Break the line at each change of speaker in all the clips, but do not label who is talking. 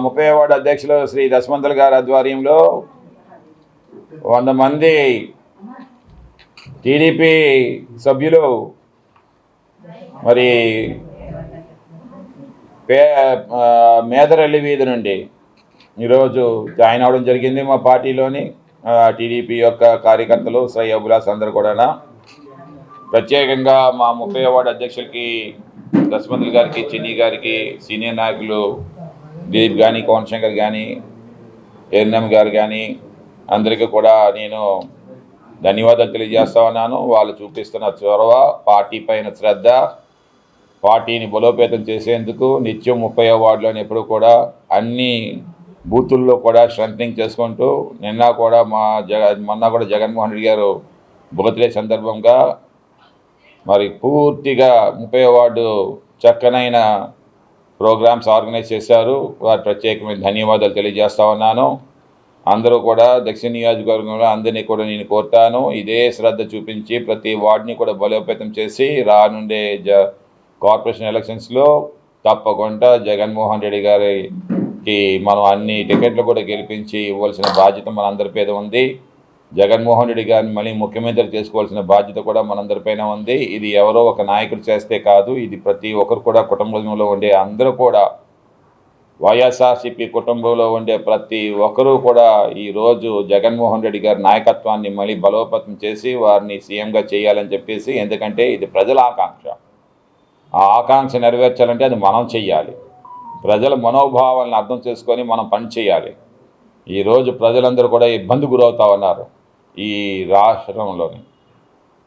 30వ ward అధ్యక్షులు శ్రీ దశమంతులు గారి ఆధ్వర్యంలో 100 మంది టీడీపీ సభ్యులు మరి మేదరల్లి వీధి నుండి ఈరోజు జాయిన్ అవ్వడం జరిగింది. మా పార్టీలోని టీడీపీ యొక్క కార్యకర్తలు శ్రేయోభిలాష్ అందరూ కూడా ప్రత్యేకంగా మా 30వ వార్డు అధ్యక్షులకి దశమంతులు గారికి, చిన్ని గారికి, సీనియర్ నాయకులు దిలీప్ కానీ, కోనశంకర్ కానీ, ఎన్ఎం గారు కానీ అందరికీ కూడా నేను ధన్యవాదాలు తెలియజేస్తా ఉన్నాను. వాళ్ళు చూపిస్తున్న చొరవ, పార్టీ పైన శ్రద్ధ, పార్టీని బలోపేతం చేసేందుకు నిత్యం 30వ వార్డులోని ఎప్పుడు కూడా అన్ని బూతుల్లో కూడా స్ట్రెంథనింగ్ చేసుకుంటూ మొన్న కూడా జగన్మోహన్ రెడ్డి గారు బర్త్డే సందర్భంగా మరి పూర్తిగా 30వ వార్డు చక్కనైన ప్రోగ్రామ్స్ ఆర్గనైజ్ చేశారు. వారి ప్రత్యేకమైన ధన్యవాదాలు తెలియజేస్తా ఉన్నాను. అందరూ కూడా దక్షిణ నియోజకవర్గంలో అందరినీ కూడా నేను కోరుతాను, ఇదే శ్రద్ధ చూపించి ప్రతి వార్డుని కూడా బలోపేతం చేసి రానుండే కార్పొరేషన్ ఎలక్షన్స్లో తప్పకుండా జగన్మోహన్ రెడ్డి గారికి మనం అన్ని టికెట్లు కూడా గెలిపించి ఇవ్వాల్సిన బాధ్యత మనందరి మీద ఉంది. జగన్మోహన్ రెడ్డి గారిని మళ్ళీ ముఖ్యమంత్రి చేసుకోవాల్సిన బాధ్యత కూడా మనందరిపైన ఉంది. ఇది ఎవరో ఒక నాయకుడు చేస్తే కాదు, ఇది ప్రతి ఒక్కరు కూడా కుటుంబంలో ఉండే అందరూ కూడా వైఎస్ఆర్సీపీ కుటుంబంలో ఉండే ప్రతి ఒక్కరూ కూడా ఈరోజు జగన్మోహన్ రెడ్డి గారి నాయకత్వాన్ని మళ్ళీ బలోపేతం చేసి వారిని సీఎంగా చేయాలని చెప్పేసి, ఎందుకంటే ఇది ప్రజల ఆకాంక్ష. ఆ ఆకాంక్ష నెరవేర్చాలంటే అది మనం చెయ్యాలి. ప్రజల మనోభావాలను అర్థం చేసుకొని మనం పని చేయాలి. ఈరోజు ప్రజలందరూ కూడా ఇబ్బంది గురవుతూ ఉన్నారు. ఈ రాష్ట్రంలోని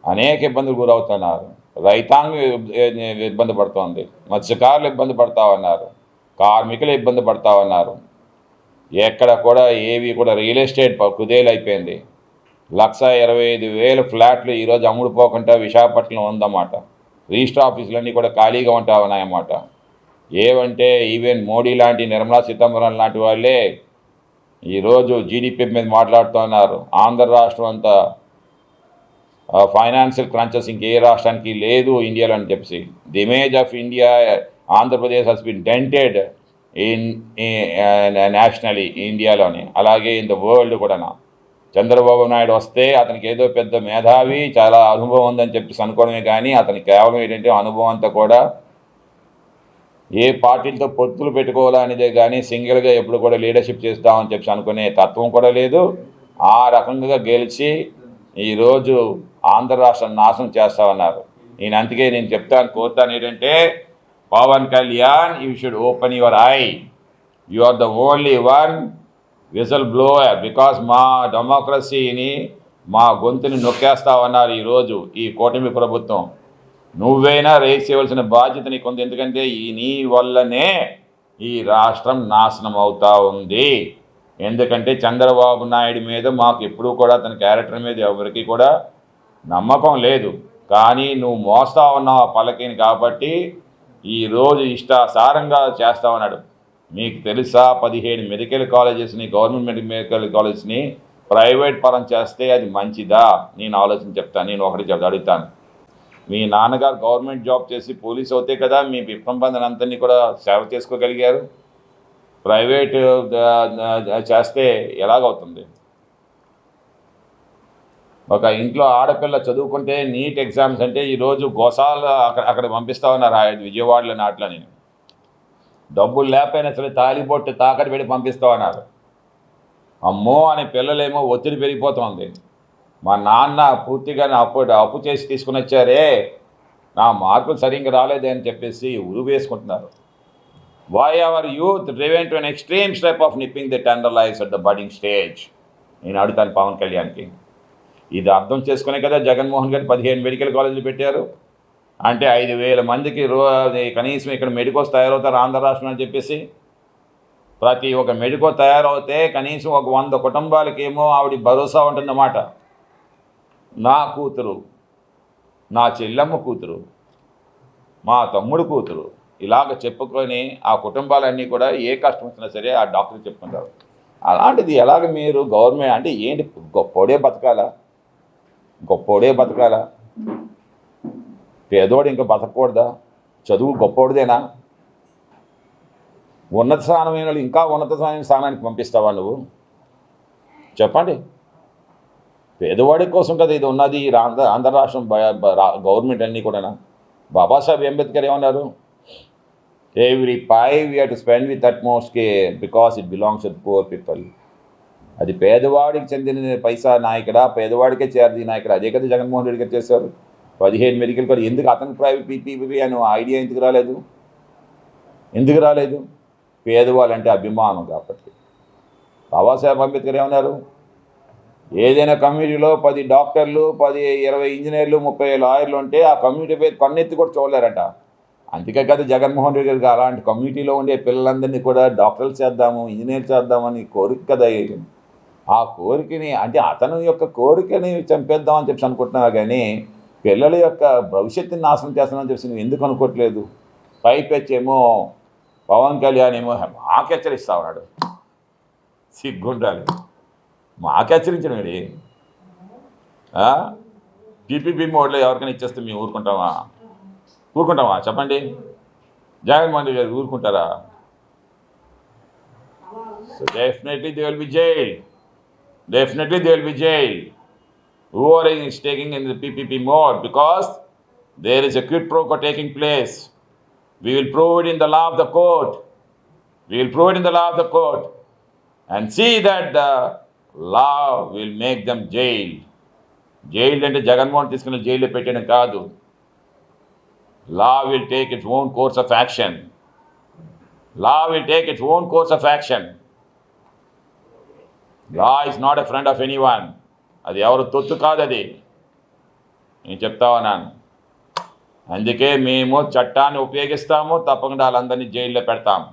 అనేక ఇబ్బందులు గురవుతున్నారు. రైతాంగం ఇబ్బంది పడుతోంది, మత్స్యకారులు ఇబ్బంది పడుతూ ఉన్నారు, కార్మికులు ఇబ్బంది పడుతూ ఉన్నారు. ఎక్కడ కూడా ఏవి కూడా రియల్ ఎస్టేట్ కుదేలైపోయింది. 1,25,000 ఫ్లాట్లు ఈరోజు అమ్ముడుపోకుండా విశాఖపట్నం ఉందన్నమాట. రిజిస్టర్ ఆఫీసులన్నీ కూడా ఖాళీగా ఉంటా ఉన్నాయన్నమాట. ఏవంటే ఈవెన్ మోడీ లాంటి, నిర్మలా సీతారామన్ లాంటి వాళ్ళే ఈరోజు జీడిపి మీద మాట్లాడుతున్నారు. ఆంధ్ర రాష్ట్రం అంతా ఫైనాన్షియల్ క్రంచెస్ ఇంకే రాష్ట్రానికి లేదు ఇండియాలో అని చెప్పేసి. The image of India, Andhra Pradesh has been dented in nationally ఇండియాలోని, అలాగే ఇన్ ద వరల్డ్ కూడా. చంద్రబాబు నాయుడు వస్తే అతనికి ఏదో పెద్ద మేధావి, చాలా అనుభవం ఉందని చెప్పేసి అనుకోవడమే కానీ అతనికి కేవలం ఏంటంటే అనుభవం అంతా కూడా ఏ పార్టీలతో పొత్తులు పెట్టుకోవాలనేదే కానీ సింగిల్గా ఎప్పుడు కూడా లీడర్షిప్ చేస్తామని చెప్పి అనుకునే తత్వం కూడా లేదు. ఆ రకంగా గెలిచి ఈరోజు ఆంధ్ర రాష్ట్రాన్ని నాశనం చేస్తామన్నారు. అందుకే నేను కోరుతాను ఏంటంటే, Pawan Kalyan, you should open your eye. You are the only one whistle blower, because మా డెమోక్రసీని, మా గొంతుని నొక్కేస్తామన్నారు ఈరోజు ఈ కూటమి ప్రభుత్వం. నువ్వైనా రేస్ చేయవలసిన బాధ్యత నీకుంది. ఎందుకంటే నీ వల్లనే ఈ రాష్ట్రం నాశనం అవుతూ ఉంది. ఎందుకంటే చంద్రబాబు నాయుడు మీద మాకు ఎప్పుడూ కూడా తన క్యారెక్టర్ మీద ఎవరికి కూడా నమ్మకం లేదు. కానీ నువ్వు మోస్తా ఉన్నావు ఆ పలకని, కాబట్టి ఈరోజు ఇష్టాసారంగా చేస్తామన్నాడు. మీకు తెలుసా, 17 మెడికల్ కాలేజెస్ని, గవర్నమెంట్ మెడికల్ కాలేజెస్ని ప్రైవేట్ పరం చేస్తే అది మంచిదా? నేను ఆలోచన చెప్తాను. నేను ఒకటి అడుగుతాను, మీ నాన్నగారు గవర్నమెంట్ జాబ్ చేసి పోలీస్ అవుతే కదా మీ విప్రంబంధన అంతని కూడా సేవ చేసుకోగలిగారు. ప్రైవేట్ చేస్తే ఎలాగవుతుంది? ఒక ఇంట్లో ఆడపిల్ల చదువుకుంటే నీట్ ఎగ్జామ్స్ అంటే ఈరోజు గోసాలు అక్కడ పంపిస్తా ఉన్నారు. విజయవాడలో నాట్లో నేను డబ్బులు లేకపోయినా సరే తాలిబొట్టు తాకట్టు పెట్టి పంపిస్తా ఉన్నారు. అమ్మో అని పిల్లలేమో ఒత్తిడి పెరిగిపోతుంది. మా నాన్న పూర్తిగా అప్పు చేసి తీసుకుని వచ్చారే, నా మార్కులు సరిగ్గా రాలేదే అని చెప్పేసి ఉరువు వేసుకుంటున్నారు. Why our youth driven to an extreme step of nipping the tender lifes at the budding stage? నేను అడుగుతాను పవన్ కళ్యాణ్కి. ఇది అర్థం చేసుకునే కదా జగన్మోహన్ గారు 15 మెడికల్ కాలేజీలు పెట్టారు. అంటే 5,000 మందికి కనీసం ఇక్కడ మెడికోస్ తయారవుతారు ఆంధ్ర రాష్ట్రం అని చెప్పేసి. ప్రతి ఒక్క మెడికో తయారవుతే కనీసం ఒక 100 కుటుంబాలకేమో ఆవిడ భరోసా ఉంటుందన్నమాట. నా కూతురు, నా చెల్లెమ్మ కూతురు, మా తమ్ముడు కూతురు ఇలాగ చెప్పుకొని ఆ కుటుంబాలన్నీ కూడా ఏ కష్టం వచ్చినా సరే ఆ డాక్టర్ చెప్పుకుంటారు. అలాంటిది ఎలాగ మీరు గవర్నమెంట్ అంటే ఏంటి? గొప్పోడే బతకాలా? పేదోడు ఇంకా బతకూడదా? చదువు గొప్పోడిదేనా? ఉన్నత స్థానమైన వాళ్ళు ఇంకా ఉన్నతమైన స్థానానికి పంపిస్తావా నువ్వు? చెప్పండి. పేదవాడి కోసం కదా ఇది ఉన్నది. ఈ ఆంధ్ర రాష్ట్రం గవర్నమెంట్ అన్నీ కూడా. బాబాసాహెబ్ అంబేద్కర్ ఏమన్నారు? Every pie we have to spend with utmost care because it belongs to poor people. అది పేదవాడికి చెందిన పైసా నాయకుడా, పేదవాడికే చేరది నాయకుడా. అదే కదా జగన్మోహన్ రెడ్డి గారు చేశారు. 17 మెడికల్ కాలేజ్. ఎందుకు అతనికి ప్రైవేట్ పీపీపీ అని ఐడియా ఎందుకు రాలేదు? పేదవాళ్ళంటే అభిమానం కాబట్టి. బాబాసాహెబ్ అంబేద్కర్ ఏమన్నారు? ఏదైనా కమ్యూనిటీలో 10 డాక్టర్లు, 20 ఇంజనీర్లు, 30 లాయర్లు ఉంటే ఆ కమ్యూనిటీ పేరు కన్నెత్తి కూడా చూడలేరట. అందుకే కదా జగన్మోహన్ రెడ్డి గారికి అలాంటి కమ్యూనిటీలో ఉండే పిల్లలందరినీ కూడా డాక్టర్లు చేద్దాము, ఇంజనీర్ చేద్దామని కోరిక కదా. ఆ కోరికని అంటే అతను యొక్క కోరికని చంపేద్దామని చెప్పి అనుకుంటున్నావా కానీ పిల్లల యొక్క భవిష్యత్తుని నాశనం చేస్తామని చెప్పి నువ్వు ఎందుకు అనుకోవట్లేదు? పైపెచ్చేమో పవన్ కళ్యాణ్ ఏమో మాకు హెచ్చరిస్తా ఉన్నాడు. సిగ్గుండాలి. మాకు హెచ్చరించడం ఏంటి? పీపీపీ మోడ్లో ఎవరికైనా ఇచ్చేస్తే మేము ఊరుకుంటామా చెప్పండి? జగన్మోహన్ రెడ్డి గారు ఊరుకుంటారా? So definitely they will be jailed. Whoever is taking in the PPP mode, because there is a quid pro quo taking place. We will prove it in the law of the court. And see that the law will make them jailed. Jailed అంటే జగన్మోహన్ తీసుకుని జైల్లో పెట్టడం కాదు. Law will take its own course of action. Law is not a friend of anyone. అది ఎవరు తొత్తు కాదు. అది నేను చెప్తా ఉన్నాను. అందుకే మేము చట్టాన్ని ఉపయోగిస్తాము. తప్పకుండా వాళ్ళందరినీ జైల్లో పెడతాము.